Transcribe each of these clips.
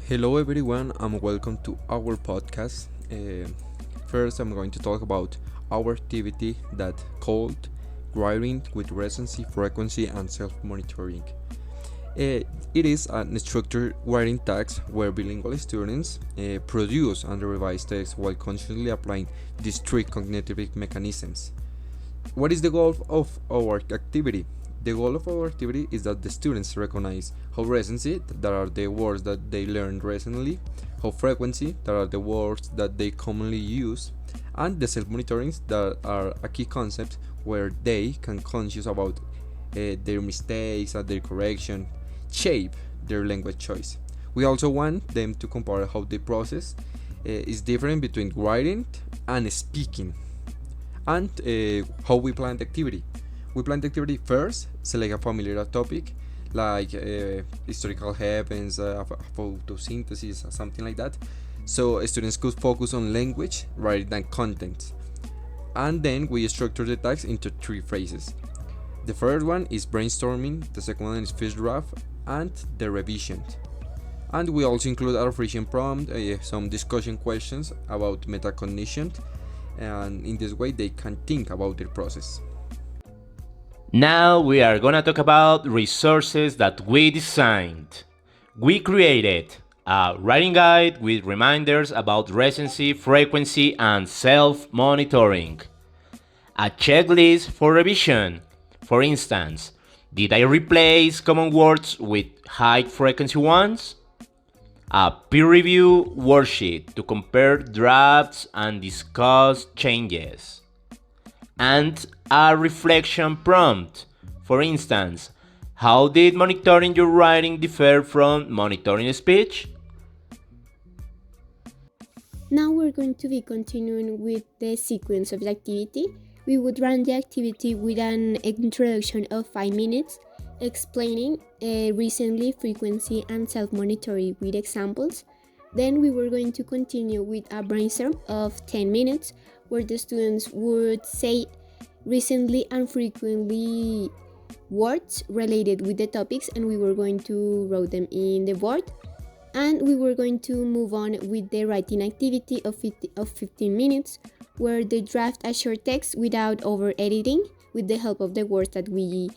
Hello, everyone, and welcome to our podcast. First, I'm going to talk about our activity that called Writing with Recency, Frequency, and Self-Monitoring. It is a structured writing task where bilingual students produce and revise text while consciously applying these three cognitive mechanisms. What is the goal of our activity? The goal of our activity is that the students recognize how recency, that are the words that they learned recently, how frequency, that are the words that they commonly use, and the self-monitorings, that are a key concept where they can conscious about their mistakes and their correction, shape their language choice. We also want them to compare how the process is different between writing and speaking, and how we plan the activity. We plan the activity first, select a familiar topic like historical events, photosynthesis, something like that. So students could focus on language rather than content. And then we structure the task into three phases. The first one is brainstorming, the second one is first draft, and the revision. And we also include a reflection prompt, some discussion questions about metacognition, and in this way they can think about their process. Now we are gonna talk about resources that we designed. We created a writing guide with reminders about recency, frequency, and self-monitoring. A checklist for revision. For instance, did I replace common words with high frequency ones? A peer review worksheet to compare drafts and discuss changes. And a reflection prompt. For instance, how did monitoring your writing differ from monitoring speech? Now we're going to be continuing with the sequence of the activity. We would run the activity with an introduction of 5 minutes, explaining recently, frequency, and self-monitoring with examples. Then we were going to continue with a brainstorm of 10 minutes, where the students would say recently and frequently words related with the topics, and we were going to write them in the board. And we were going to move on with the writing activity of 15 minutes, where they draft a short text without over editing with the help of the words that we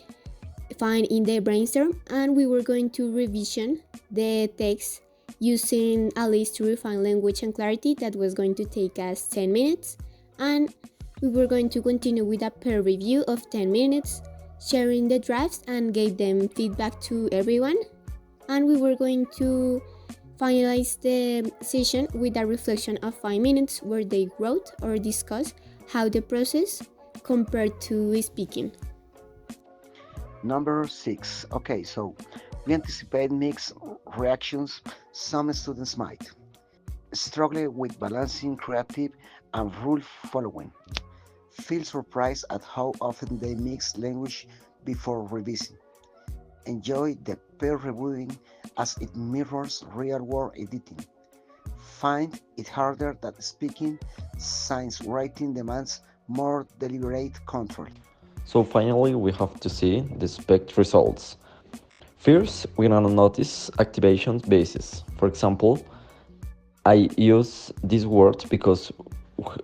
find in the brainstorm. And we were going to revision the text using a list to refine language and clarity that was going to take us 10 minutes. And we were going to continue with a peer review of 10 minutes, sharing the drafts and gave them feedback to everyone. And we were going to finalize the session with a reflection of 5 minutes, where they wrote or discussed how the process compared to speaking. Number 6. Okay, so we anticipate mixed reactions. Some students might struggle with balancing creative and rule following, feel surprised at how often they mix language before revising, enjoy the peer reviewing as it mirrors real-world editing, find it harder than speaking since writing demands more deliberate control. So finally, we have to see the expect results. First, we're gonna notice activation basis. For example, I use this word because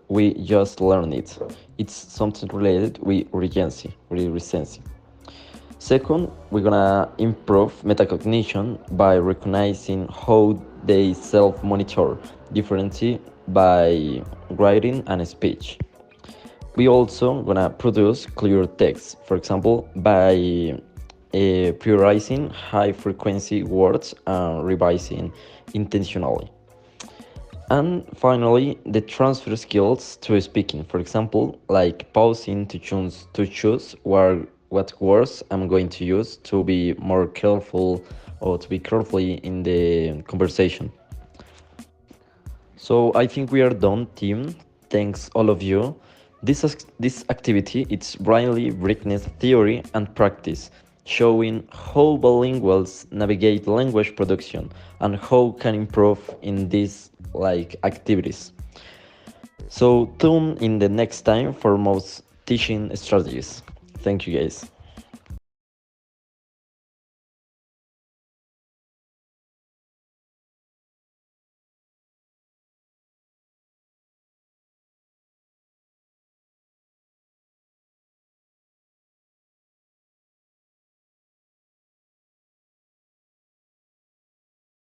we just learned it. It's something related with recency. Second, we're gonna improve metacognition by recognizing how they self-monitor differently by writing and speech. We also gonna produce clear text, for example, by prioritizing high-frequency words and revising intentionally. And finally, the transfer skills to speaking, for example, like pausing to choose what words I'm going to use to be more careful or to be carefully in the conversation. So I think we are done, team. Thanks all of you. This activity it's brightly brickness theory and practice, showing how bilinguals navigate language production and how can improve in these activities. So tune in the next time for more teaching strategies. Thank you guys.